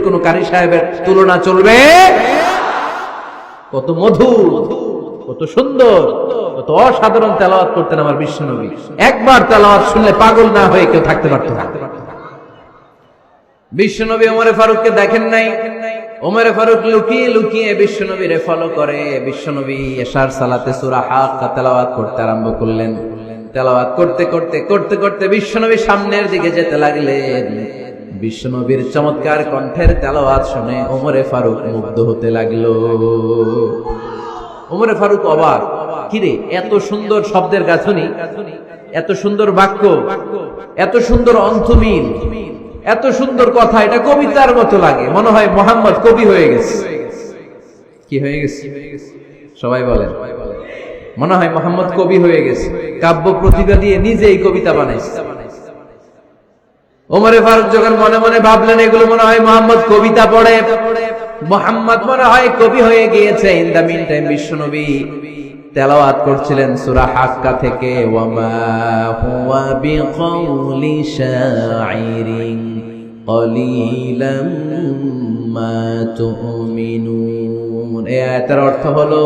কোন কারি সাহেবের তুলনা চলবে? কত মধুর, কত সুন্দর, কত অসাধারণ তেলাওয়াত করতেন আমার বিশ্বনবী। একবার তেলাওয়াত শুনলে পাগল না হয়ে কেউ থাকতে পারত না। বিশ্বনবী ওমরে ফারুককে দেখেন নাই। ওমরে ফারুক লুকিয়ে লুকিয়ে বিশ্বনবীরে ফলো করে। বিশ্বনবী এশার সালাতে সূরা হাক্কা তেলাওয়াত করতে আরম্ভ করলেন। তেলাওয়াত করতে করতে করতে করতে বিশ্বনবী সামনের দিকে যেতে লাগলেন। বিশ্বনবীর চমৎকার কণ্ঠের তেলাওয়াত শুনে ওমরে ফারুক মুগ্ধ হতে লাগলো। ওমরে ফারুক অবাক, কিরে এত সুন্দর শব্দের গাঁথনি, এত সুন্দর বাক্য, এত সুন্দর অন্তমিল, এত সুন্দর কথা, এটা কবিতার মতো লাগে। মনে হয় মুহাম্মদ কবি হয়ে গেছে। কি হয়ে গেছে? সবাই বলেন, মনে হয় মুহাম্মদ কবি হয়ে গেছে, কাব্য প্রতিভা দিয়ে নিজেই কবিতা বানাইছে। ওমরে ফারুক যখন মনে মনে ভাবলেন এগুলো মনে হয় মুহাম্মদ কবিতা পড়ে, মুহাম্মদ মনে হয় কবি হয়ে গিয়েছে। ইন দা মিন টাইম বিশ্বনবী তেলাওয়াত করছিলেন সূরা হাক্কা থেকে, ওয়ামা হুয়া বিকাউলি শাইরিন কলিলাম মা তুমিনুন। এই আয়াতের অর্থ হলো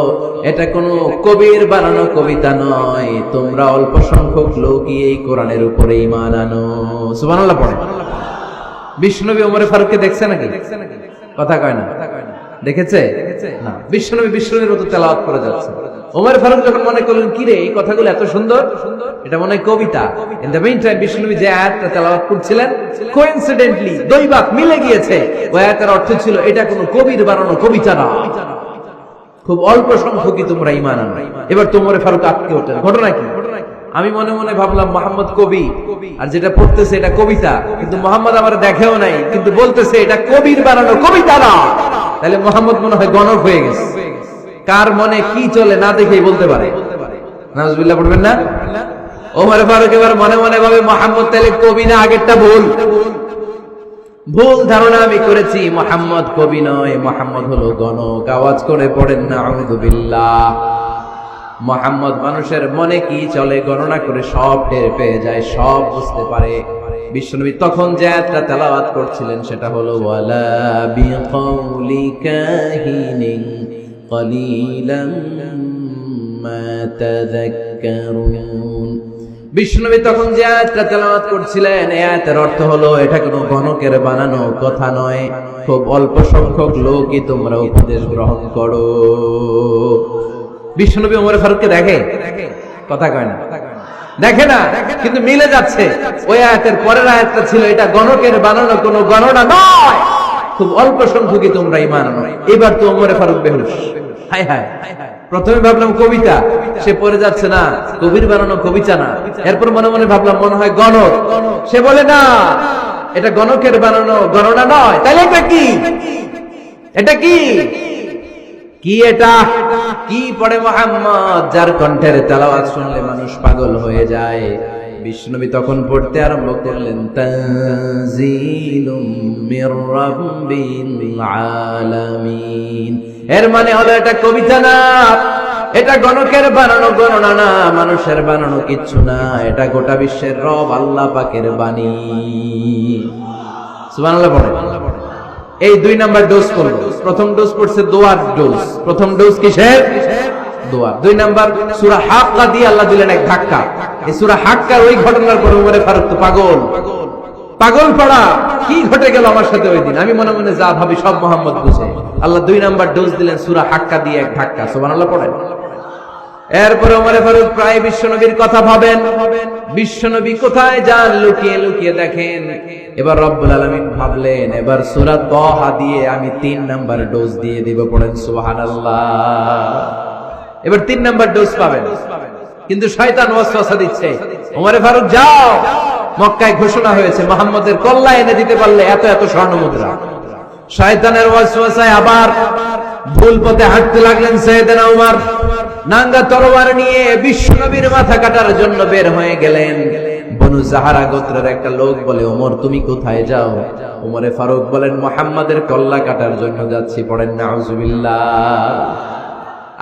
এটা কোনো কবির বানানো কবিতা নয়, তোমরা অল্প সংখ্যক লোকই এই কোরআনের উপরে ঈমান আনো। সুবহানাল্লাহ পড়ে। বিশ্বনবী ওমরে ফারুককে দেখছে নাকি? কথা কয় না, দেখেছে না? বিশ্বনবী বিশ্বনবীর মতো তেলাওয়াত করে যাচ্ছে। ওমর ফারুক যখন মনে করলেন কিরে এই কথাগুলো এত সুন্দর, এটা মনে হয় কবিতা। ইন দ্য মিন টাইম বিশ্বনবী যে আয়াতটা তেলাওয়াত করছিলেন, কোইন্সিডেন্টলি দৈবাক মিলে গিয়েছে। ওই আয়াতের অর্থ ছিল এটা কোনো কবির বানানো কবিতা না, খুব অল্প সংখ্যকই তোমরা ঈমান আনো। এবার তো ওমর ফারুক আটকে ওঠেন। ঘটনা কি? আমি মনে মনে ভাবলাম মুহাম্মদ কবি, আর যেটা পড়তেছে এটা কবিতা, কিন্তু মুহাম্মদ আমার দেখেও নাই, কিন্তু বলতেছে এটা কবির বানানো কবিতা না। তাহলে মুহাম্মদ মনে হয় গণক হয়ে গেছে। কার মনে কি চলে না দেখেই বলতে পারে। নাউজুবিল্লাহ পড়বেন না? ওমর ফারুক এবার মনে মনে ভাবে মুহাম্মদ তাহলে কবি না, আগেরটা ভুল। ভুল ধারণা আমি করেছি, মুহাম্মদ কবি নয়, মুহাম্মদ হলো গণক। আওয়াজ করে পড়েন না আউযু বিল্লাহ। মুহাম্মদ মানুষের মনে কি চলে গণনা করে সব টের পেয়ে যায়, সব বুঝতে পারে। বিশ্বনবী তখন যে আয়াতটা তেলাওয়াত করছিলেন সেটা হলো ওয়ালা বিকাউলি কাহিনিন কলিলাম মা তাযাক্কারুন। বিশ্বনবী তখন যে আয়াতটা তেলাওয়াত করছিলেন এই আয়াতের অর্থ হলো এটা কোনো গণকের বানানো কথা নয়, খুব অল্প সংখ্যক লোকই তোমরা উপদেশ গ্রহণ করো। বিশ্বনবী ওমর ফারুককে দেখে? কথা কয় না, দেখে না, কিন্তু মিলে যাচ্ছে। ওই আয়াতের পরের আয়াতটা ছিল এটা গণকের বানানো কোনো গণনা নয়, খুব অল্প সংখ্যকই তোমরা ঈমান আনো। এবার তো ওমর ফারুক বেহুশ। হায় হায়, প্রথমে ভাবলাম কবিতা, সে পড়ে যাচ্ছে না কবির বানানো কবিতা না। এরপর মনে মনে ভাবলাম মনে হয় গণক, সে বলে না এটা গণকের বানানো গণনা নয়। তাহলে এটা কি? এটা কি? কি এটা? কি পড়ে মুহাম্মদ, যার কণ্ঠের তেলাওয়াত শুনলে মানুষ পাগল হয়ে যায়। বিশ্বনবী তখন পড়তে আরম্ভ করলেন তানজিলুম মির রাব্বিল আলামিন। এর মানে হলো এটা কবিতা না, এটা গণকের বানানো গণনা না, মানুষের বানানো কিচ্ছু না, এটা গোটা বিশ্বের রব আল্লাহ পাকের বাণী। সুবহানাল্লাহ পড়ে। এই 2 নাম্বার ডোজ করব। প্রথম ডোজ পড়ছে দোয়ার ডোজ। প্রথম ডোজ কিসের? দোয়া। 2 নাম্বার সূরা হাক্কা দিয়ে আল্লাহ দিলেন এক ধাক্কা। এই সূরা হাক্কার ওই ঘটনার পর ওমরে ফারুক তো পাগল, পাগল পড়া। কি ঘটে গেল আমার সাথে ওই দিন? আমি মনে মনে যা ভাবি সব মুহাম্মদ বুঝে। আল্লাহ 2 নাম্বার ডোজ দিলেন সূরা হাক্কা দিয়ে এক ধাক্কা। সুবহানাল্লাহ পড়েন। এরপরে ওমরে ফারুক প্রায় বিশ্বনবীর কথা ভাবেন, বিশ্বনবী কোথায় যান লুকিয়ে লুকিয়ে দেখেন। এবার রব্বুল আলামিন ভাবলেন এবার সূরা তাহা দিয়ে আমি 3 নাম্বার ডোজ দিয়ে দিব। পড়েন সুবহানাল্লাহ। এবার 3 নাম্বার ডোজ পাবেন, কিন্তু শয়তান ওয়াসওয়াসা দিচ্ছে, ওমরে ফারুক যাও, মক্কায় ঘোষণা হয়েছে মুহাম্মদের কল্লা এনে দিতে পারলে এত এত স্বর্ণ মুদ্রা। শয়তানের ওয়াসওয়াসায় আবার ভুল পথে হাঁটতে লাগলেন সাইয়েদনা ওমর। নাঙ্গা তরবার নিয়ে বিশ্বনবীর মাথা কাটার জন্য বের হয়ে গেলেন। বনু জাহারা গোত্রের একটা লোক বলে ওমর তুমি কোথায় যাও? ওমরে ফারুক বলেন মুহাম্মাদের কল্লা কাটার জন্য যাচ্ছি। পড়েন নাউজুবিল্লাহ।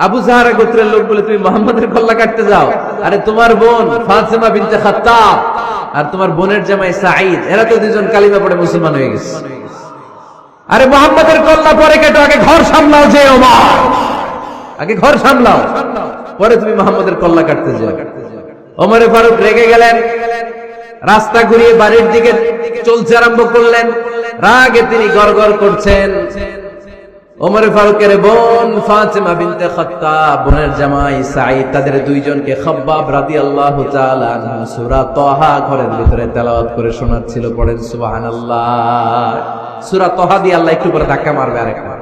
আবু জাহারা গোত্রের লোক বলে তুমি মুহাম্মাদের কল্লা কাটতে যাও? আরে তোমার বোন ফাতিমা বিনতে খাত্তাব আর তোমার বোনের জামাই সাঈদ, এরা তো দুজন কালিমা পড়ে মুসলমান হয়ে গেছে। আরে মুহাম্মাদের কল্লা পরে কেটো, আগে ঘর সামলাও। যে ওমর, আগে ঘর সামলাও, পরে তুমি মুহাম্মাদের কল্লা কাটতে যাও। ওমরে ফারুক রেগে গেলেন, রাস্তা ঘুরিয়ে বাড়ির দিকে চলতে আরম্ভ করলেন। রাগে তিনি গড়গড় করছেন। ওমরে ফারুকের বোন ফাতেমা বিনতে খাত্তাব, বোনের জামাই সাঈদ, তাদের দুইজনকে খাব্বাব রাদিয়াল্লাহু তাআলা আনহু সূরা তাহা ঘরের ভিতরে তেলাওয়াত করে শোনাচ্ছিল। পড়েন সুবহানাল্লাহ। সূরা তাহা দিয়ে আল্লাহ একটু পরে ধাক্কা মারবে আরেকবার।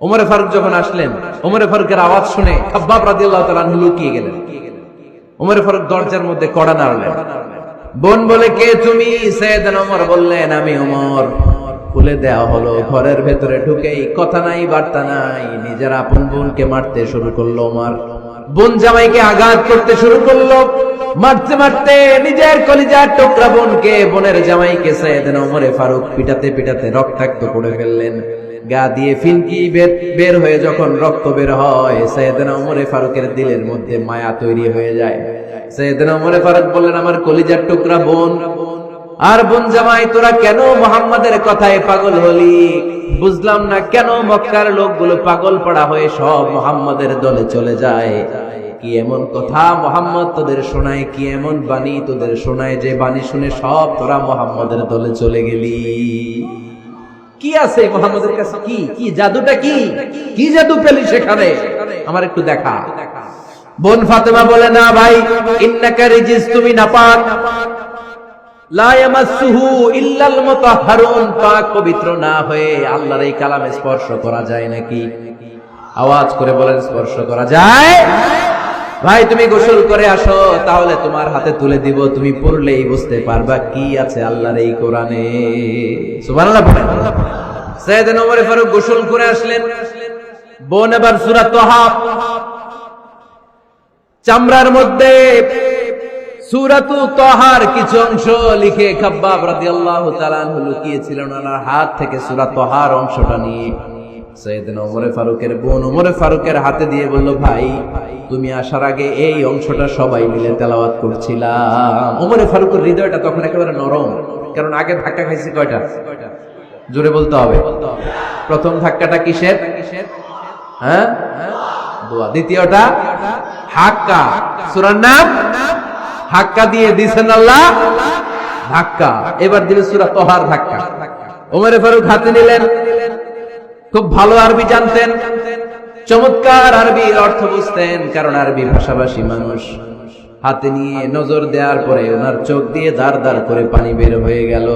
ওমরে ফারুক যখন আসলেন, ওমরে ফারুকের আওয়াজ শুনে খাব্বাব রাদিয়াল্লাহু তাআলা আনহু লুকিয়ে গেলেন। ওমরে ফারুক দরজার মধ্যে কড়া নাড়লেন। বোন বলে, কে তুমি? সাইয়েদনা ওমর বললেন, আমি ওমর। খুলে দেওয়া হলো। ঘরের ভেতরে ঢুকেই কথা নাই বার্তা নাই, নিজের আপন বোনকে মারতে শুরু করলো ওমর। বোন জামাইকে আঘাত করতে শুরু করলো। মারতে মারতে নিজের কলিজার টুকরা বোনকে, বোনের জামাইকে সাইয়েদনা ওমরে ফারুক পিটাতে পিটাতে রক্তাক্ত করে ফেললেন। গা দিয়ে ফিনকি বের হয়ে যখন রক্ত বের হয়, সাইয়েদনা ওমরে ফারুকের দিলের মধ্যে মায়া তৈরি হয়ে যায়। সাইয়েদনা ওমরে ফারুক বললেন, আমার কলিজার টুকরা বোন আর বোন জামাই, তোরা কেন মুহাম্মাদের কথায় পাগল হলি? বুঝলাম না কেন মক্কার লোকগুলো পাগল পড়া হয়ে সব মুহাম্মাদের দলে চলে যায়। কি এমন কথা মুহাম্মদ তোদের শোনায়, কি এমন বাণী তোদের শোনায় যে বাণী শুনে সব তোরা মুহাম্মাদের দলে চলে গেলি? কি আছে মুহাম্মাদের কাছে? কি কি জাদুটা? কি কি জাদু পেলি সেখানে? আমার একটু দেখা। বোন ফাতেমা বলে, না ভাই, ইন্নাকা রিজিস, তুমি নাপাক। লা ইয়ামাসসুহু ইল্লাল মুতাহহারুন, পাক পবিত্র না হয়ে আল্লাহর এই কালামে স্পর্শ করা যায় নাকি? আওয়াজ করে বলেন, স্পর্শ করা যায়? ভাই তুমি গোসল করে আসো, তাহলে তোমার হাতে তুলে দিব, তুমি পড়লেই বুঝতে পারবা কি আছে আল্লাহর এই কোরআনে। সুবহানাল্লাহ বলেন। সাইয়েদনা ওমর ফারুক গোসল করে আসলেন। বোন এবার সূরা তাহা চামড়ার মধ্যে সূরাতু তাহার কিছু অংশ লিখে খাব্বাব রাদিয়াল্লাহু তাআলা আনহু লুকিয়েছিলেন। ওনার হাত থেকে সূরা তাহার অংশটা নিয়ে সাইয়েদনা ওমর ফারুকের বোন ওমর ফারুকের হাতে দিয়ে বলল, ভাই তুমি আসার আগে এই অংশটা সবাই মিলে তেলাওয়াত করছিলাম। ওমর ফারুকের হৃদয়টা তখন একেবারে নরম, কারণ আগে ধাক্কা খাইছে কয়টা? জোরে বলতে হবে। প্রথম ধাক্কাটা কিসের? হ্যাঁ, দোয়া। দ্বিতীয়টা হাক্কা, সূরার নাম হাক্কা দিয়ে দিয়েছেন আল্লাহ ধাক্কা। এবার দিলে সূরা তাহার ধাক্কা। ওমর ফারুক হাতে নিলেন। খুব ভালো আরবি জানতেন, চমৎকার আরবির অর্থ বুঝতেন, কারণ আরবি ভাষাভাষী মানুষ। হাতে নিয়ে নজর দেওয়ার পরে ওনার চোখ দিয়ে দাঁড় দাঁড় করে পানি বের হয়ে গেল।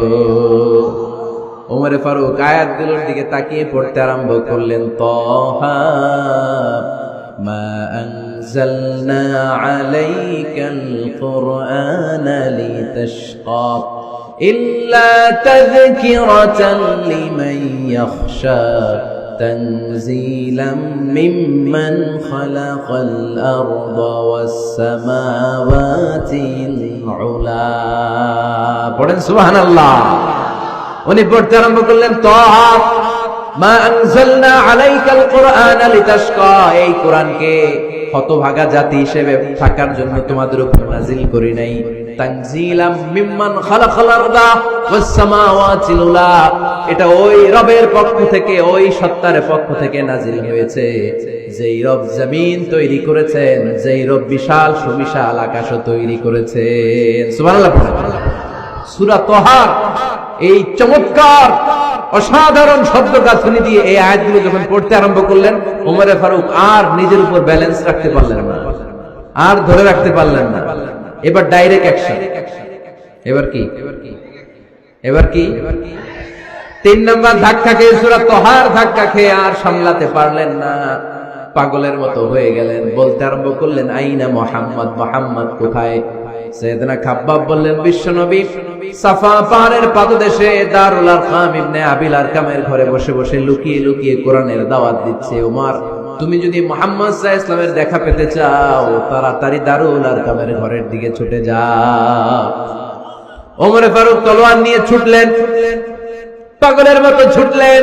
ওমর ফারুক আয়াতগুলোর দিকে তাকিয়ে পড়তে আরম্ভ করলেন। তাহা মা আনজালনা আলাইকাল কুরআনা লিতাশকা ইল্লা তাযকিরাতান লিমান ইয়াখশা তানজিলাম মিম্মান খালাকাল আরদা ওয়াস সামাওয়াতিল উলা। পড়েন সুবহানাল্লাহ। উনি পড়তে আরম্ভ করলেন, তাহা মা আনজালনা আলাইকাল কুরআনা লিতাশকা, এই কোরআনকে হতভাগা জাতি হিসেবে থাকার জন্য তোমাদের উপর নাজিল করি নাই। তানজিলাম মিম্মান খালাকাল আরদা ওয়াস সামাওয়াতিল উলা, এটা ওই রবের পক্ষ থেকে, ওই সত্তার পক্ষ থেকে নাজিল হয়েছে যেই রব জমিন তৈরি করেছেন, যেই রব বিশাল সুবিশাল আকাশও তৈরি করেছেন। সুবহানাল্লাহ। সূরা তাহার এই চমৎকার অসাধারণ শব্দ গাঁথনি দিয়ে এই আয়াতগুলো যখন পড়তে আরম্ভ করলেন, ওমর ফারুক আর নিজের উপর ব্যালেন্স রাখতে পারলেন না, আর ধরে রাখতে পারলেন না। এবার ডাইরেক্ট অ্যাকশন। এবার কি? এবার কি? 3 নাম্বার ধাক্কা খেয়ে, সূরা তাহার ধাক্কা খেয়ে আর সামলাতে পারলেন না, পাগলের মতো হয়ে গেলেন। বলতে আরম্ভ করলেন, আইনা মুহাম্মদ, মুহাম্মদ কোথায়? সাইয়েদনা খাব্বাব বললেন, বিশ্বনবী সাফা পাহাড়ের পাদদেশে দারুল আরকাম ইবনে আবিল আরকামের ঘরে বসে বসে লুকিয়ে লুকিয়ে কোরআনের দাওয়াত দিচ্ছে। ওমর, তুমি যদি মুহাম্মদ সাল্লাল্লাহু আলাইহি ওয়াসাল্লামের দেখা পেতে চাও, তাড়াতাড়ি দারুল আরকামের ঘরের দিকে ছুটে যাও। ওমর ফারুক তলোয়ার নিয়ে ছুটলেন, পাগলের মতো ছুটলেন,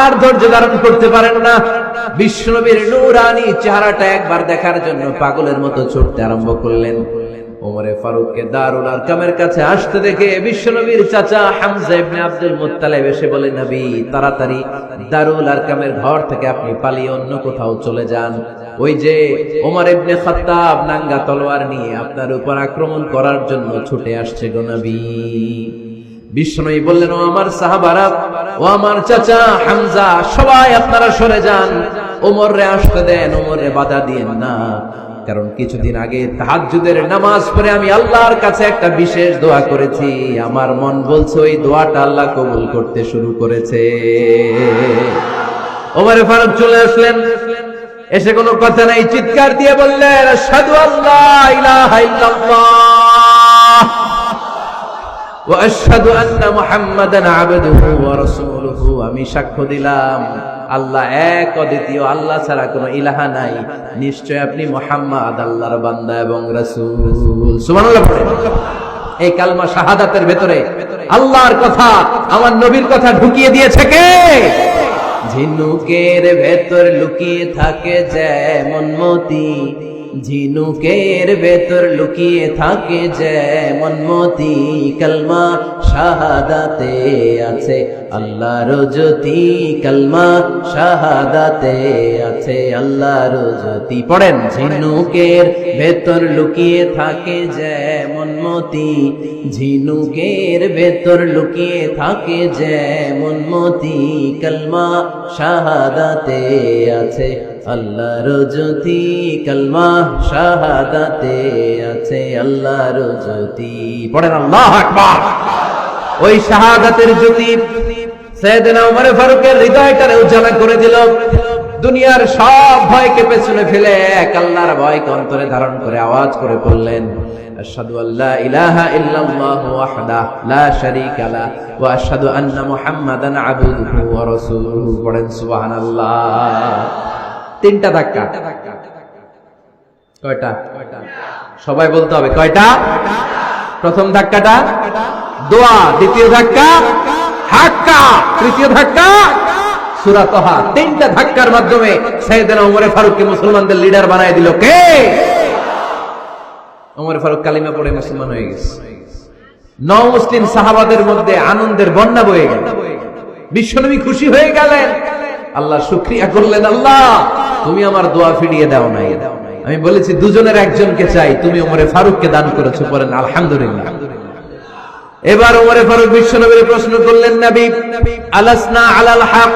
আর ধৈর্য ধারণ করতে পারেন না। বিশ্বনবীর নূরানী চেহারাটা একবার দেখার জন্য পাগলের মতো ছুটতে আরম্ভ করলেন। ওমরে ফারুককে দারুল আরকামের কাছে আসতে দেখে বিশ্বনবীর চাচা হামজা ইবনে আব্দুল মুত্তালিব এসে বলে, নবী তাড়াতাড়ি দারুল আরকামের ঘর থেকে আপনি পালিয়ে অন্য কোথাও চলে যান। ওই যে ওমর ইবনে খাত্তাব নাঙ্গা তলোয়ার নিয়ে আপনার উপর আক্রমণ করার জন্য ছুটে আসছে গো নবী। বিশ্বনবী বললেন, ও আমার সাহাবারা, ও আমার চাচা হামজা, সবাই আপনারা সরে যান, ওমরে আসতে দেন, ওমরে বাধা দিয়েন না। কারণ কিছুদিন আগে তাহাজ্জুদের নামাজ পড়ে আমি আল্লাহর কাছে একটা বিশেষ দোয়া করেছি, আমার মন বলছে ওই দোয়াটা আল্লাহ কবুল করতে শুরু করেছে। ওমরে ফারুক চলে আসলেন, এসে কোনো কথা নাই, চিৎকার দিয়ে বললেন, আশহাদু আল্লা ইলাহা ইল্লাল্লাহ ওয়া আশহাদু আন্না মুহাম্মাদান আবদুহু ওয়া রাসূলুহু। আমি সাক্ষ্য দিলাম আল্লাহ এক, অদ্বিতীয়, আল্লাহ ছাড়া কোনো ইলাহা নাই, নিশ্চয় আপনি মুহাম্মদ আল্লাহর বান্দা এবং রাসূল। সুবহানাল্লাহ। এই কালমা শাহাদাতের ভেতরে আল্লাহর কথা, আমার নবীর কথা ঢুকিয়ে দিয়েছে কে? ঝিনুকের ভেতর লুকিয়ে থাকে যেমন মতি, ঝিনুকের ভেতর লুকিয়ে থাকে যেমন মতি, কালমা শাহাদাতে আছে আল্লাহর জ্যোতি, কালমা শাহাদাতে আছে আল্লাহর জ্যোতি। পড়েন, ঝিনুকের ভেতর লুকিয়ে থাকে যেমন মতি, ঝিনুকের ভেতর লুকিয়ে থাকে যেমন মতি, কালমা শাহাদাতে আছে আল্লাহর জ্যোতি, কালমা শাহাদাতে আছে আল্লাহর জ্যোতি। পড়েন আল্লাহু আকবার। ওই শাহাদাতের জ্যোতি সাইয়েদনা ওমর ফারুকের হৃদয়টারে উজালা করে দিল। দুনিয়ার সব ভয়কে পেছনে ফেলে এক আল্লাহর ভয়কে অন্তরে ধারণ করে আওয়াজ করে বললেন, আশহাদু আল্লা ইলাহা ইল্লাল্লাহু ওয়াহদাহু লা শারীকা লাহু ওয়া আশহাদু আন্না মুহাম্মাদান আবদুহু ওয়া রাসূলুহু। পড়েন সুবহানাল্লাহ। তিনটা ধাক্কা। কয়টা? সবাই বলতে হবে কয়টা? প্রথম ধাক্কাটা দোয়া, দ্বিতীয় ধাক্কা হাক্কা, তৃতীয় ধাক্কা সূরা তাহা। তিনটা ধাক্কার মাধ্যমে সাইয়েদনা ওমর ফারুককে মুসলমানদের লিডার বানায় দিল কে? ওমর ফারুক কালিমা পড়ে মুসলমান হয়ে গেছে। নও মুসলিম সাহাবাদের মধ্যে আনন্দের বন্যা বয়ে গেল। বিশ্বনবী খুশি হয়ে গেলেন, আল্লাহ শুকরিয়া করলেন, আল্লাহ তুমি আমার দোয়া ফিরিয়ে দাও নাই। আমি বলেছি দুজনের একজনকে চাই, তুমি ওমরে ফারুককে দান করেছো। বলেন আলহামদুলিল্লাহ। এবার ওমরে ফারুক বিশ্বনবীর প্রশ্ন করলেন, নবী আলাসনা আলাল হক,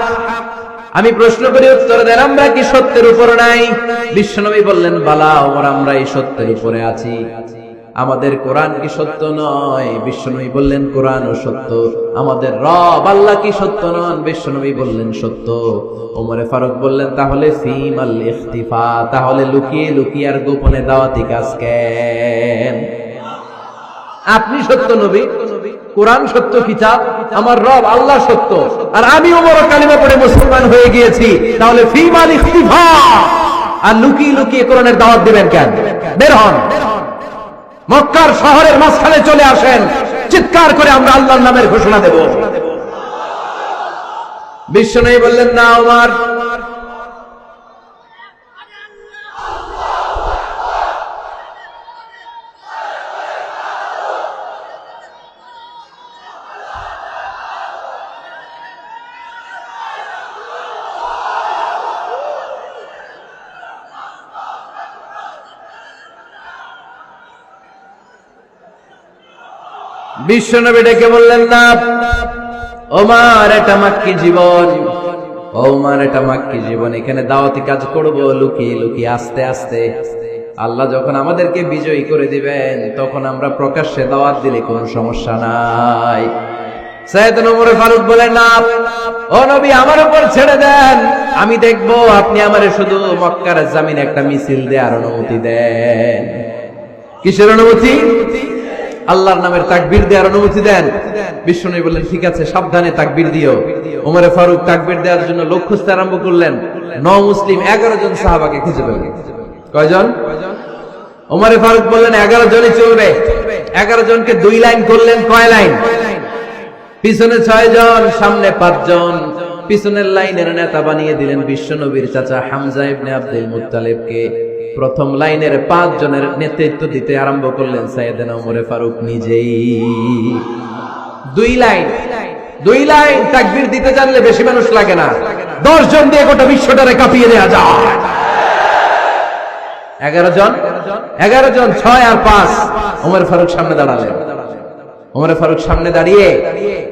আমি প্রশ্ন করি উত্তর দেন, আমরা কি সত্যের উপর নাই? বিশ্বনবী বললেন, বালা ওমর, আমরা এই সত্যের উপরে আছি। আমাদের কোরআন কি সত্য নয়? বিশ্বনবী বললেন, কোরআনও সত্য। আমাদের রব আল্লাহ কি সত্য নন? বিশ্বনবী বললেন, সত্য। ওমরে ফারুক বললেন, তাহলে ফিমাল ইখতিফা, তাহলে লুকিয়ে লুকিয়ে আর গোপনে দাওয়াতি কাজ কেন? আপনি সত্য নবী, কোরআন সত্য কিতাব, আমার রব আল্লাহ সত্য, আর আমি ওমর কালিমা পড়ে মুসলমান হয়ে গিয়েছি, তাহলে ফিমাল ইখতিফা, আর লুকিয়ে লুকিয়ে কোরআনের দাওয়াত দিবেন কেন? বের হন, মক্কার শহরের মাঝখানে চলে আসেন, চিৎকার করে আমরা আল্লাহর নামের ঘোষণা দেব। বিশ্বনবী বললেন, না ওমর, বিশ্বনবী ডেকে বললেন, না ওমর, এটা মাক্কি জীবন, ওমর এটা মাক্কি জীবন, এখানে দাওয়াতি কাজ করব লুকিয়ে লুকিয়ে, আস্তে আস্তে। আল্লাহ যখন আমাদেরকে বিজয়ী করে দিবেন তখন আমরা প্রকাশ্যে দাওয়াত দিলে কোনো সমস্যা নাই। সাইয়েদনা ওমর ফারুক বলেন, না ও নবী, আমার উপর ছেড়ে দেন, আমি দেখবো, আপনি আমারে শুধু মক্কার জমিনে একটা মিছিল দেওয়ার অনুমতি দেন। কিসের অনুমতি? আল্লাহর নামের তাকবীর দেওয়ার অনুমতি দেন। বিশ্বনবী বললেন, ঠিক আছে, সাবধানে তাকবীর দিও। ওমর ফারুক তাকবীর দেওয়ার জন্য লোক খুঁজতে আরম্ভ করলেন। নও মুসলিম 11 জন সাহাবাকে খুঁজে পেলেন। কয়জন? ওমর ফারুক বললেন 11 জনই চলবে। 11 জনকে 2 লাইন করলেন। কয় লাইন? পিছনে 6 জন, সামনে 5 জন। পিছনের লাইনের নেতা বানিয়ে দিলেন বিশ্বনবীর চাচা হামজা ইবনে আব্দুল মুত্তালিবকে। প্রথম লাইনের 5 জনের নেতৃত্ব দিতে আরম্ভ করলেন সাইয়েদনা ওমরে ফারুক নিজেই। 2 লাইন তাকবীর দিতে জানলে বেশি মানুষ লাগে না, 10 জন দিয়ে গোটা বিশ্বটারে কাঁপিয়ে দেওয়া যায়। 11 জন 6 আর 5 ওমর ফারুক সামনে দাঁড়ালেন। ওমর ফারুক সামনে দাঁড়িয়ে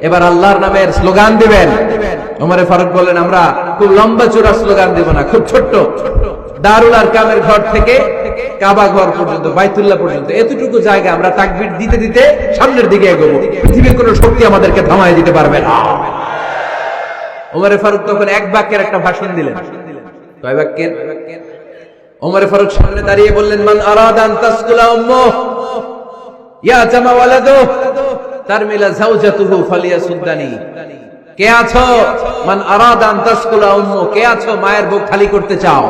এবার আল্লাহর নামের স্লোগান দিবেন। ওমর ফারুক বললেন, আমরা খুব লম্বা চূড়া স্লোগান দিব না, খুব ছোট্ট, দারুল আরকামের ঘর থেকে কাবা ঘর পর্যন্ত, বাইতুল্লাহ পর্যন্ত এতটুকু জায়গা আমরা তাকবীর দিতে দিতে সামনের দিকে এগোবো, পৃথিবীর কোনো শক্তি আমাদেরকে থামায় দিতে পারবে না। ওমর ফারুক তখন এক বাক্যের একটা ভাষণ দিলেন। কয় বাক্যের? ওমর ফারুক সামনে দাঁড়িয়ে বললেন, মান আরাদা আন তাসকুলা উম্মুহ ইয়াতামা ওয়ালাদুহু তারমিলা যাওজাতুহু ফালিয়াসুদ্দানি। কে আছো? মান আরাদা আন তাসকুলা উম্মুহ, কে আছো মায়ের বুক খালি করতে চাও?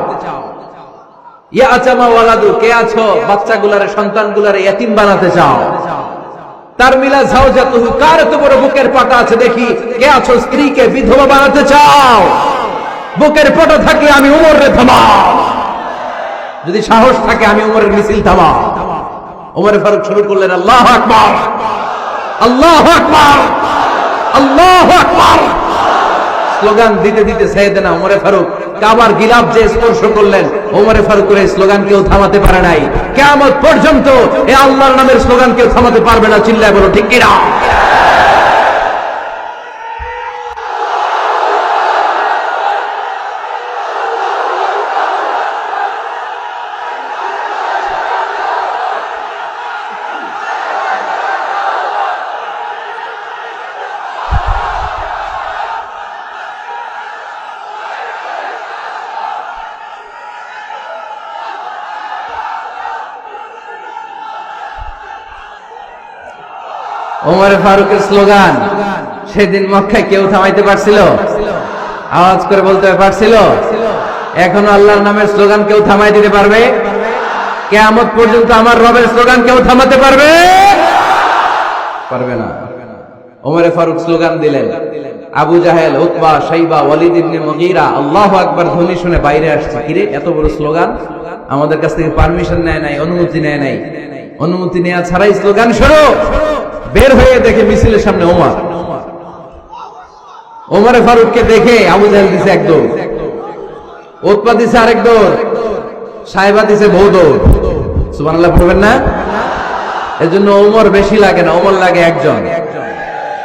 ইয়াতামা ওয়ালাদু, কে আছো বাচ্চাগুলারে, সন্তানগুলারে ইতিম বানাতে চাও? তারমিলা যাওজাতুহু, কার এত বড় বুকের পাটা আছে দেখি, কে আছো স্ত্রীকে বিধবা বানাতে চাও? বুকের পাটা থাকে আমি ওমরে থামাও, যদি সাহস থাকে আমি ওমরের মিছিল থামাও। ওমর ফারুক শুরু করলেন, আল্লাহু আকবার, আল্লাহু আকবার, আল্লাহু আকবার। স্লোগান দিতে দিতে সাইয়েদনা ওমর ফারুক কাবার গিলাফ যে স্পর্শ করলেন, ওমর ফারুকের এই স্লোগান কেউ থামাতে পারে নাই। কিয়ামত পর্যন্ত এই আল্লাহর নামের স্লোগান কেউ থামাতে পারবে না। চিল্লায় বলো ঠিক কিনা? ওমর ফারুকের স্লোগান সেদিন মক্কায় কেউ থামাইতে পারছিল? আওয়াজ করে বলতে পারছিল? এখনো আল্লাহর নামের স্লোগান কেউ থামাই দিতে পারবে? কিয়ামত পর্যন্ত আমার রবের স্লোগান কেউ থামাতে পারবে? পারবে না। ওমর ফারুক স্লোগান দিলেন। আবু জাহেল, উতবা, শাইবা, ওয়ালিদ ইবনে মুগীরা আল্লাহু আকবার ধ্বনি শুনে বাইরে আসছে। কিরে, এত বড় স্লোগান, আমাদের কাছ থেকে পারমিশন নেয় নাই, অনুমতি নেয় নাই। অনুমতি নেওয়া ছাড়াই স্লোগান শুরু। বের হয়ে দেখে মিছিলের সামনে ওমর। ওমর ফারুককে দেখে আবু জাহেল দিছে এক দৌড়, উতবা দিছে আরেক দৌড়, সাইবা দিছে বহু দৌড়। সুবহানাল্লাহ পড়বেন না? এজন্য ওমর বেশি লাগে না, ওমর লাগে একজন।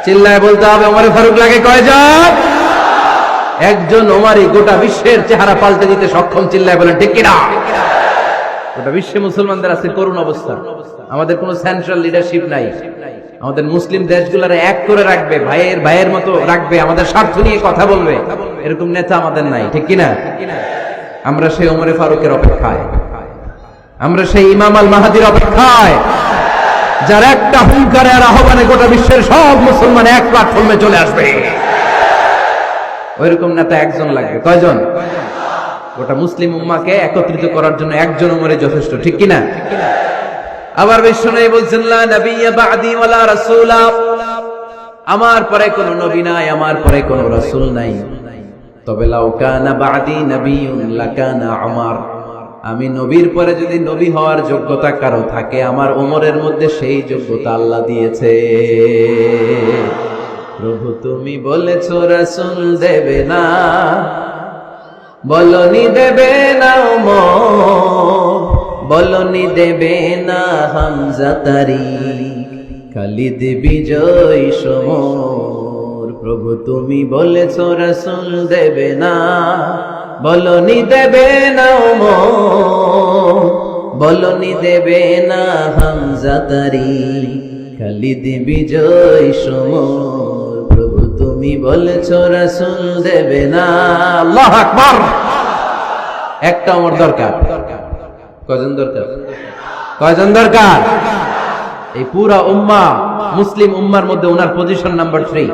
চিল্লায় বলতে হবে, ওমর ফারুক লাগে কয়জন? একজন। ওমরই গোটা বিশ্বের চেহারা পাল্টে দিতে সক্ষম। চিল্লায় বলেন ঠিক কিনা? গোটা বিশ্বে মুসলমানদের আছে করুণ অবস্থা। আমাদের কোনো সেন্ট্রাল লিডারশিপ নাই। আমাদের মুসলিম দেশগুলোর এক করে রাখবে, ভাইয়ের মতো রাখবে, আমাদের স্বার্থ নিয়ে কথা বলবে, এরকম নেতা আমাদের নাই। ঠিক কিনা? আমরা সেই ওমর ফারুকের অপেক্ষায়, আমরা সেই ইমাম আল মাহাদির অপেক্ষায়, যার একটা হুঙ্কারে আর আহ্বানে গোটা বিশ্বের সব মুসলমান এক প্ল্যাটফর্মে চলে আসবে। ওইরকম নেতা একজন লাগবে। কয়জন? গোটা মুসলিম উম্মাহকে একত্রিত করার জন্য একজন ওমরে যথেষ্ট। ঠিক কিনা? আবার বিশ্বনবী বলছেন, লা নাবিয়্যা বা'দি ওয়ালা রাসূলা, আমার পরে কোন নবী নাই, আমার পরে কোন রাসূল নাই। তবে লাউ কানা বা'দি নাবিয়্যুন লাকানা উমর, আমি নবীর পরে যদি নবী হওয়ার যোগ্যতা কারো থাকে, আমার ওমরের মধ্যে সেই যোগ্যতা আল্লাহ দিয়েছে। প্রভু তুমি বলেছো রাসূল দেবে না, বলনি দেবে না ওমর, বলনি দেবে না হামজা তারি, খালিদ বিজয় সমর। প্রভু তুমি বলেছো রাসূল দেবে না, বলনি দেবে না ওমর, বলনি দেবে না হামজা তারি, খালিদ বিজয় সমর। প্রভু তুমি বলেছো রাসূল দেবে না। আল্লাহু আকবার। একটা ওমর দরকার। কয়জন দরকার? কয়জন দরকার? এই পুরা উম্মাহ, মুসলিম উম্মার মধ্যে ওনার পজিশন নাম্বার 3।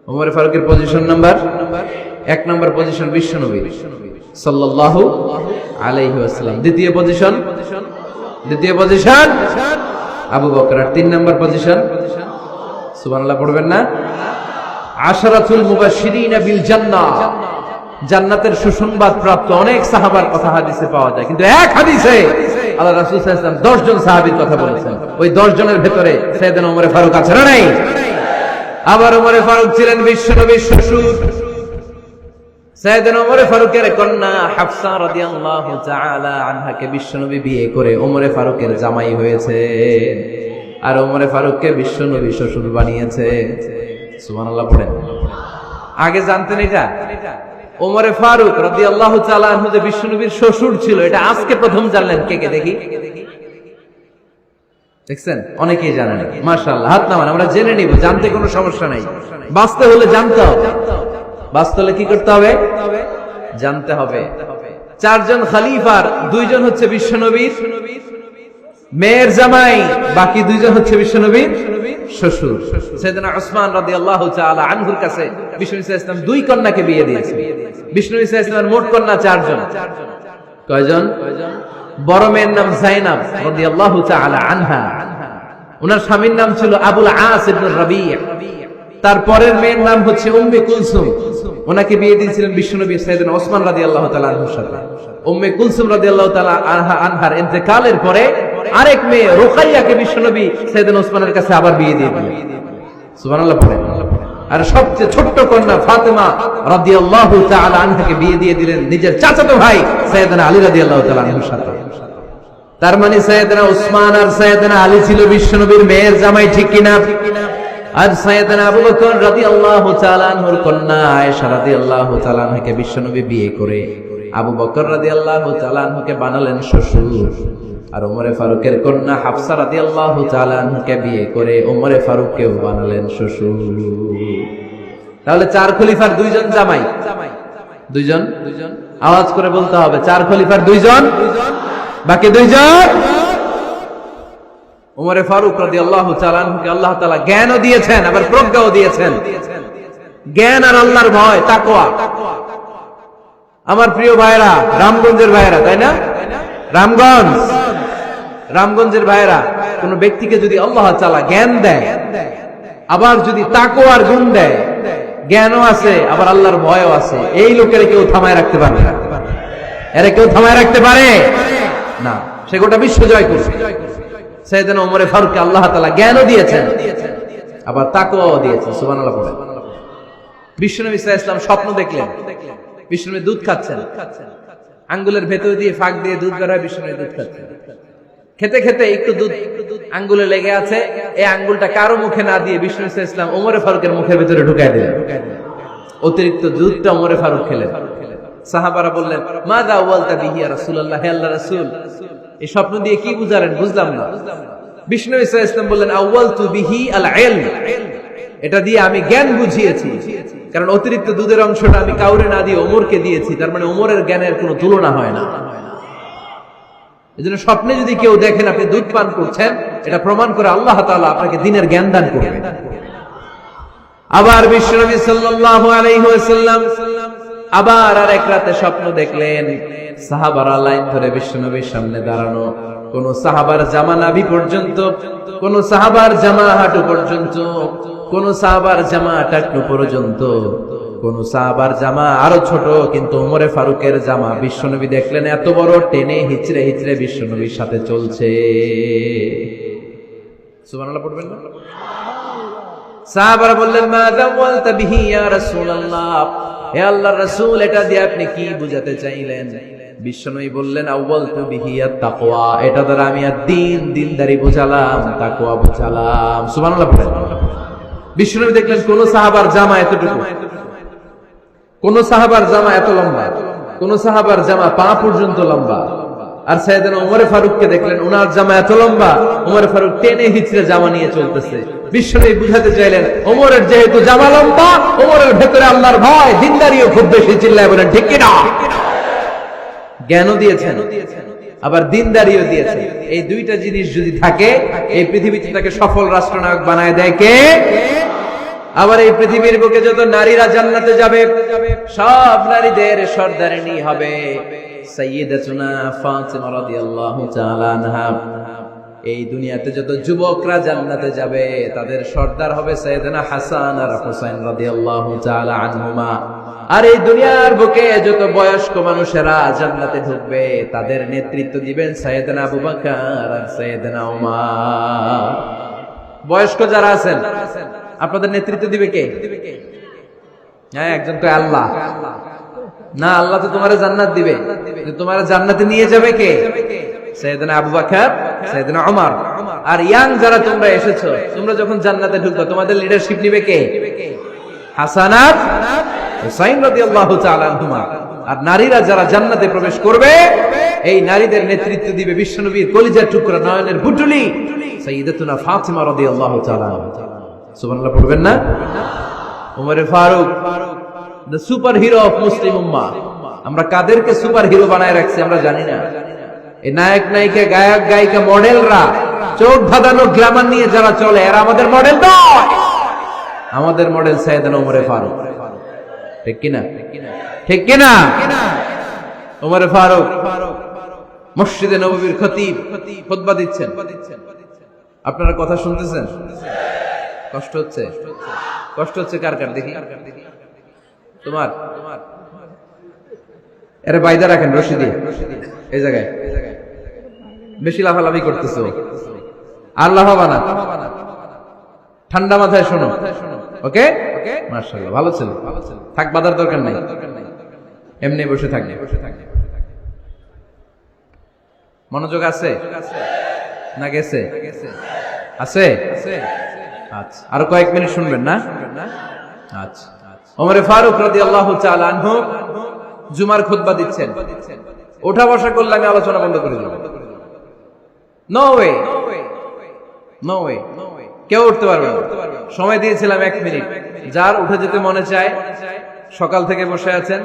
ওমর ফারুকের পজিশন নাম্বার 1 নাম্বার পজিশন বিশ্বনবী সাল্লাল্লাহু আলাইহি ওয়াসাল্লাম। দ্বিতীয় position Abu Bakr. 3 number position, সুবহানাল্লাহ পড়বেন না, আশরাতুল মুবাশশিরিন বিল জান্নাহ, জান্নাতের সুসংবাদ প্রাপ্ত অনেক সাহাবার কথা হাদিসে পাওয়া যায়, কিন্তু এক হাদিসে আল্লাহ রাসূল সাল্লাল্লাহু আলাইহি ওয়াসাল্লাম 10 জন সাহাবীর কথা বলেছেন। ওই 10 জনের ভেতরে সাইয়েদনা ওমর ফারুক আছে না নাই? আবার ওমর ফারুক ছিলেন বিশ্বনবীর শ্বশুর। সাইয়েদনা ওমর ফারুকের কন্যা হাফসা রাদিয়াল্লাহু তাআলা আনহাকে বিশ্বনবী বিয়ে করে ওমর ফারুকের জামাই হয়েছে, আর ওমর ফারুককে বিশ্বনবী শ্বশুর বানিয়েছে। সুবহানাল্লাহ পড়েন। আগে জানতেন এটা? ওমর ফারুক রাদিয়াল্লাহু তাআলা আনহু যে বিশ্বনবীর শ্বশুর ছিল, এটা আজকে প্রথম জানলেন। কে কে দেখি? দেখছেন? অনেকেই জানে না। মাশাআল্লাহ, হাত নামান, আমরা জেনে নিব, জানতে কোনো সমস্যা নাই। বাঁচতে হলে জানতে হবে। বাঁচতে হলে কি করতে হবে? জানতে হবে। 4 জন খলিফার 2 জন হচ্ছে বিশ্বনবীর মেয়ের জামাই, বাকি 2 জন হচ্ছে বিশ্বনবীর শ্বশুর। সাইয়েদনা উসমান রাদিয়াল্লাহু তাআলা আনহুর কাছে বিশ্বনবী সাল্লাল্লাহু আলাইহি ওয়াসাল্লাম 2 কন্যাকে বিয়ে দিয়েছেন। বিশ্বনবী সাল্লাল্লাহু আলাইহি ওয়াসাল্লামের মোট কন্যা 4 জন। কয়জন? বড় মেয়ের নাম যায়েনব রাদিয়াল্লাহু তাআলা আনহা, ওনার স্বামীর নাম ছিল আবুল আস ইবনে রাবি'। তারপরের মেয়ের নাম হচ্ছে উম্মে কুলসুম, ওনাকে বিয়ে দিয়েছিলেন বিশ্বনবী সাইয়েদনা ওসমান রাদিয়াল্লাহু তাআলা আনহুর সাথে। উম্মে কুলসুম রাদিয়াল্লাহু তাআলা আনহার ইন্তেকালের পরে আরেক মেয়ে রুকাইয়াকে বিশ্বনবী সাইয়েদনা ওসমানের কাছে আবার বিয়ে দিয়ে দিলেন। সুবহানাল্লাহ পড়েন। আর সবচেয়ে ছোট্ট কন্যা ফাতেমা রাদিয়াল্লাহু তাআলা আনহাকে বিয়ে দিয়ে দিলেন নিজের চাচাতো ভাই সাইয়েদনা আলী রাদিয়াল্লাহু তাআলা আনহুর সাথে। তার মানে সাইয়েদনা ওসমান আর সাইয়েদনা আলী ছিল বিশ্বনবীর মেয়ের জামাই, ঠিক কিনা? আর সাইয়েদনা আবু বকর রাদিয়াল্লাহু তাআলা আনহুর কন্যা আয়েশা রাদিয়াল্লাহু তাআলা আনহাকে বিশ্বনবী বিয়ে করে আবু বকর রাদিয়াল্লাহু তাআলা আনহুকে বানালেন শ্বশুর। আর ওমরে ফারুকের কন্যা হাফসা রাদিয়াল্লাহু তাআলা আনহাকে বিয়ে করে ওমরে ফারুককেও বানালেন শ্বশুর। তাহলে 4 খলিফার 2 জন জামাই। 2 জন? আওয়াজ করে বলতে হবে, 4 খলিফার 2 জন, বাকি 2 জন। ওমরে ফারুক রাদিয়াল্লাহু তাআলা আনহুকে আল্লাহ তাআলা জ্ঞানও দিয়েছেন, আবার প্রজ্ঞাও দিয়েছেন। জ্ঞান আর আল্লাহর ভয়, তাকওয়া। আমার প্রিয় ভাইরা, রামগঞ্জের ভাইরা, তাই না? রামগঞ্জের ভাইরা, কোন ব্যক্তিকে যদি আল্লাহ তাআলা জ্ঞান দেয়, আবার যদি তাকওয়ার গুণ দেয়, জ্ঞানও আছে আবার আল্লাহর ভয়ও আছে, এই লোকের কেউ থামায় রাখতে পারে না। এরা কেউ থামায় রাখতে পারে না। সে গোটা বিশ্ব জয় করছে। সাইয়েদনা ওমর ফারুককে আল্লাহ তাআলা জ্ঞানও দিয়েছেন, আবার তাকওয়াও দিয়েছেন। সুবহানাল্লাহ পড়েন। বিশ্বনবী সাল্লাল্লাহু আলাইহি ওয়াসাল্লাম স্বপ্ন দেখলেন, বিশ্বনবী দুধ খাচ্ছেন, আঙ্গুলের ভেতর দিয়ে ফাঁক দিয়ে দুধ বের হয়, বিশ্বনবী দুধ খাচ্ছেন। খেতে খেতে একটু দুধ আঙ্গুলে লেগে আছে, এই আঙ্গুলটা কারো মুখে না দিয়ে বিশ্বনবী সাল্লাল্লাহু আলাইহি ওয়াসাল্লাম ওমর ফারুকের মুখের ভিতরে ঢুকায় দিলেন। অতিরিক্ত দুধটা ওমর ফারুক খেলেন। সাহাবারা বললেন, মাযা আওয়ালতা বিহি ইয়া রাসূলুল্লাহ, হে আল্লাহর রাসূল, এই স্বপ্ন দিয়ে কি বুঝালেন? বুঝলাম না। বিশ্বনবী সাল্লাল্লাহু আলাইহি ওয়াসাল্লাম বললেন, আওয়ালতু বিহি আল ইলম, এটা দিয়ে আমি জ্ঞান বুঝিয়েছি, কারণ অতিরিক্ত দুধের অংশটা আমি কাউরে না দিয়ে ওমরকে দিয়েছি, তার মানে ওমরের জ্ঞানের কোনো তুলনা হয় না। এজন্য স্বপ্নে যদি কেউ দেখেন আপনি দুধ পান করছেন, এটা প্রমাণ করে আল্লাহ তাআলা আপনাকে দ্বীনের জ্ঞান দান করবেন। আবার বিশ্বনবী সাল্লাল্লাহু আলাইহি ওয়াসাল্লাম আবার আরেক রাতে স্বপ্ন দেখলেন, সাহাবারা লাইন ধরে বিশ্বনবীর সামনে দাঁড়ানো, কোন সাহাবার জামা নাভি পর্যন্ত, কোন সাহাবার জামা হাঁটু পর্যন্ত, কোন সাহাবার জামা টাকনু পর্যন্ত, কোন সাহাবার জামা আরো ছোট, কিন্তু ওমরে ফারুকের জামা বিশ্বনবী দেখলেন এত বড়, টেনে হিচড়ে হিচড়ে বিশ্বনবীর সাথে চলছে। সুবহানাল্লাহ পড়বেন না? সাহাবারা বললেন, মাযা ওয়ালতা বিহি ইয়া রাসূলুল্লাহ, হে আল্লাহর রাসূল, এটা দিয়ে আপনি কি বুঝাতে চাইলেন? বিশ্বনবী বললেন, আউয়ালতু বিহি আত-তাকওয়া, এটা দ্বারা আমি দ্বীন, দ্বীনদারি বুঝালাম, তাকওয়া বুঝালাম। সুবহানাল্লাহ পড়েন। বিশ্বনবী দেখলেন কোন সাহাবার জামা এতটুকু, কোন সাহাবার জামা এত লম্বা, কোন সাহাবার জামা পা পর্যন্ত লম্বা। আর সাইয়েদনা ওমর ফারুককে দেখলেন ওনার জামা এত লম্বা, ওমর ফারুক টেনে হিচড়ে জামা নিয়ে চলতেছে। বিশ্বনবী বুঝাতে চাইলেন, ওমরের যেহেতু জামা লম্বা, ওমরের ভেতরে আল্লাহর ভয়, দ্বীনদারিও খুব বেশি। চিল্লায় বলেন ঠিক কিনা? জ্ঞানও দিয়েছেন, আবার দ্বীনদারিও দিয়েছেন। এই দুইটা জিনিস যদি থাকে, এই পৃথিবীতে তাকে সফল রাষ্ট্রনায়ক বানায় দেয় কে? আবার এই পৃথিবীর বুকে যত নারীরা জান্নাতে যাবে, সব নারীদের সর্দারিনী হবে সাইয়্যিদাতুনা ফাতিমা রাদিয়াল্লাহু তাআলা আনহা। এই দুনিয়াতে যত যুবকরা জান্নাতে যাবে, তাদের সর্দার হবে সাইয়েদনা হাসান আর হুসাইন রাদিয়াল্লাহু তাআলা আনহুমা। আর এই দুনিয়ার বুকে যত বয়স্ক মানুষেরা জান্নাতে ঢুকবে তাদের নেতৃত্ব দিবেন সাইয়েদনা আবু বকর আর সাইয়েদনা ওমর। বয়স্ক যারা আছেন আপনাদের নেতৃত্ব দিবে কে? হ্যাঁ, একজন তো আল্লাহ না, আল্লাহ তো তোমার জান্নাত দিবে, তোমার জান্নাতে নিয়ে যাবে কে? সাইয়েদনা আবু বকর, সাইয়েদনা ওমর। আর ইয়াং যারা তোমরা এসেছো, তোমরা যখন জান্নাতে ঢুকবে তোমাদের লিডারশিপ নিবে কে? হাসান আর হুসাইন রাদিয়াল্লাহু তাআলা আনহুমা। আর নারীরা যারা জান্নাতে প্রবেশ করবে এই নারীদের নেতৃত্ব দিবে বিশ্বনবীর কলিজার টুকরা নয়নের বুটুলি সাইয়্যিদাতুনা ফাতিমা রাদিয়াল্লাহু তাআলা। সুবহানাল্লাহ পড়বেন না? Omar Farooq, the superhero of Muslim উম্মাহ। আমরা কাদেরকে সুপার হিরো বানায় রাখছি আমরা জানি না। এই নায়ক নায়িকা, গায়ক গায়িকা, মডেলরা, চোখ ধাঁধানো গ্ল্যামার নিয়ে যারা চলে এরা আমাদের মডেল নয়। আমাদের মডেল সাইয়েদনা ওমর ফারুক। ঠিক কিনা? ঠিক কিনা? ওমর ফারুক মসজিদে নববীর খতিব, খুতবা দিচ্ছেন। আপনারা কথা শুনতেছেন? কষ্ট হচ্ছে? কষ্ট হচ্ছে কার কার দেখি? তোমার? এরে বাইদা রাখেন রশি দিয়ে এই জায়গায়। বেশি লাফালাফি করতেছো, আর লাফাবা না, ঠান্ডা মাথায় শোনো। ওকে, মাশাআল্লাহ, ভালো ছিল। থাক, বাধার দরকার নাই, এমনি বসে থাকবে। মনোযোগ আছে না গেছে? আছে? আচ্ছা, আরো কয়েক মিনিট শুনবেন না? আচ্ছা। ওমর ফারুক রাদিয়াল্লাহু তাআলা আনহু জুমার খুতবা দিচ্ছেন। ওঠা বসা করলে আমি আলোচনা বন্ধ করে দেব। নো ওয়ে, নো ওয়ে, কেউ উঠতে পারবে না। সময় দিয়েছিলাম 1 মিনিট। যার উঠে যেতে মনে চায়, সকাল থেকে বসে আছেন,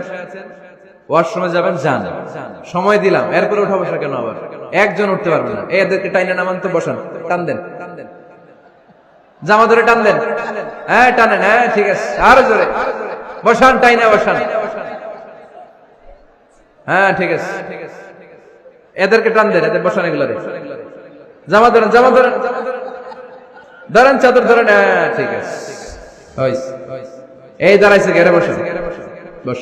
ওয়াশরুমে যাবেন, যান, সময় দিলাম, এরপরে উঠা বসা কেন আবার? একজন উঠতে পারবে না। এদেরকে টাইনে নামান তো, বসান, টান দেন, জামা ধরে টান দেন। হ্যাঁ, টানেন। হ্যাঁ, ঠিক আছে, আরো জোরে বসান, টাইনে বসান। হ্যাঁ, ঠিক আছে, এদেরকে টান দেন, এদের বসান, এগুলো জামা ধরেন, জামা ধরেন, ধরেন, চাদর ধরেন। হ্যাঁ, ঠিক আছে, এই দাঁড়াইছে, ঘেরে বসেন, বস।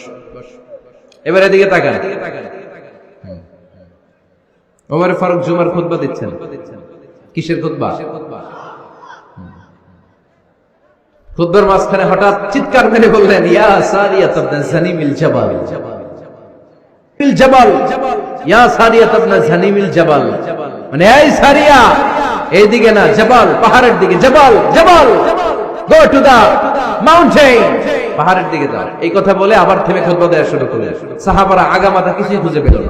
এবার এদিকে তাকান। ওমর ফারুক জুমার খুতবা দিচ্ছেন। কিসের খুতবা? খুতবার মাঝখানে হঠাৎ চিৎকার মেরে বললেন, ইয়া সারিয়াত ইবনে জানিমিল জাবাল, বিল জাবাল, ইয়া সারিয়াত ইবনে জানিমিল জাবাল। মানে এই সারিয়া, এইদিকে না, জাবাল, পাহাড়ের দিকে, জাবাল, জাবাল, গো টু দা মাউন্টেন, পাহাড়ের দিকে যাও। এই কথা বলে আবার থেমে খুতবা দেওয়া শুরু করলেন। সাহাবারা আগা মাথা কিছুই খুঁজে পেল না।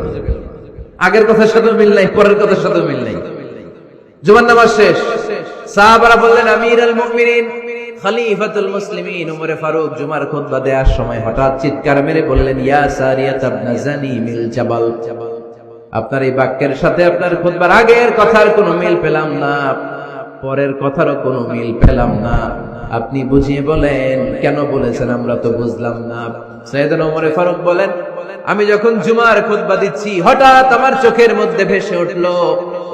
আগের কথার সাথে মিল নাই, পরের কথার সাথে মিল নাই। জুমার নামাজ শেষ। সাহাবারা বললেন, আমিরুল মুমিনিন, খলিফাতুল মুসলিমিন ওমর ফারুক জুমার খুতবা দেওয়ার সময় হঠাৎ চিৎকার মেরে বললেন, ইয়া সারিয়াত ইবনে জানিমিল জাবাল। আপনার এই বাক্যের সাথে আপনার খুতবার আগের কথার কোনো মিল পেলাম না, পরের কথারও কোনো মিল পেলাম না। আপনি বুঝিয়ে বলেন, কেন বলেছেন আমরা তো বুঝলাম না। সাইয়েদনা ওমর ফারুক বলেন, আমি যখন জুমার খুতবা দিচ্ছি হঠাৎ আমার চোখের মধ্যে ভেসে উঠলো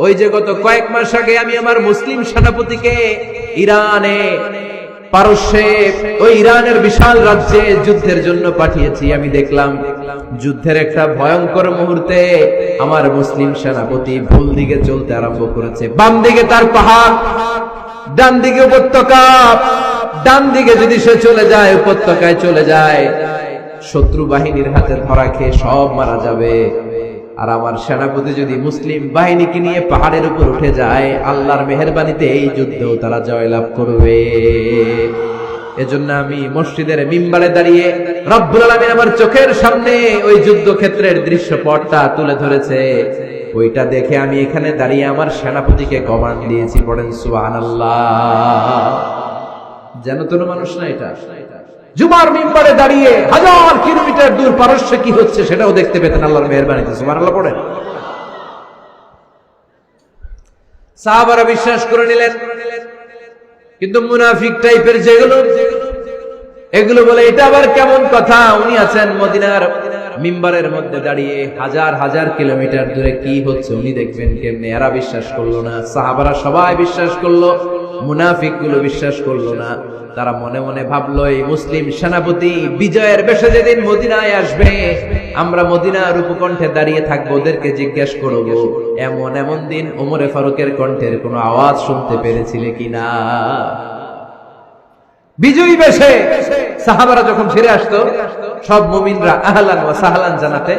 ওই যে গত কয়েক মাস আগে আমি আমার মুসলিম সেনাপতিকে ইরানে, পারস্যে, ওই ইরানের বিশাল রাজ্যে যুদ্ধের জন্য পাঠিয়েছি। আমি দেখলাম যুদ্ধের একটা ভয়ঙ্কর মুহূর্তে আমার মুসলিম সেনাপতি ভুল দিকে চলতে আরম্ভ করেছে। বাম দিকে তার পাহাড়, ডান দিকে উপত্যকা। ডান দিকে যদি সে চলে যায়, উপত্যকায় চলে যায়, শত্রু বাহিনীর হাতে ধরা খেয়ে সব মারা যাবে। আর আমার সেনাপতি যদি মুসলিম বাহিনীকে নিয়ে পাহাড়ের উপর উঠে যায়, আল্লাহর মেহেরবানিতে এই যুদ্ধেও তারা জয়লাভ করবে। এজন্য আমি মসজিদের মিম্বারে দাঁড়িয়ে রব্বুল আলামিন আমার চোখের সামনে ওই যুদ্ধক্ষেত্রের দৃশ্যপটটা তুলে ধরেছে, ওইটা দেখে আমি এখানে দাঁড়িয়ে আমার সেনাপতিকে কমান্ড দিয়েছি। পড়েন সুবহানাল্লাহ। যেন কোনো মানুষ না, এটা জুমার মিম্বারে দাঁড়িয়ে 1000 কিলোমিটার দূর পারস্যে কি হচ্ছে সেটাও দেখতে পেতেন আল্লাহর মেহেরবানিতে। সুবহানাল্লাহ পড়েন। সাহাবারা বিশ্বাস করে নিলেন, কিন্তু মুনাফিক টাইপের যেগুলো, এগুলো বলে এটা আবার কেমন কথা, উনি আছেন মদিনার মিম্বারের মধ্যে দাঁড়িয়ে 1000 কিলোমিটার দূরে কি হচ্ছে উনি দেখবেন কেমনে। এরা বিশ্বাস করলো না, সাহাবারা সবাই বিশ্বাস করলো। মুনাফিকগুলো বিশ্বাস করলো না। তারা মনে মনে ভাবলো এই মুসলিম সেনাপতি বিজয়ের বেশে যেদিন মদিনায় আসবে, আমরা মদিনার উপকণ্ঠে দাঁড়িয়ে থাকবো, ওদেরকে জিজ্ঞেস করবো এমন এমন দিন ওমরে ফারুকের কণ্ঠের কোনো আওয়াজ শুনতে পেরেছিলে কিনা। বিজয়ী বেশে সাহাবারা যখন ফিরে আসতো, সব মুমিনরা আহলান ওয়া সাহলান জানাতে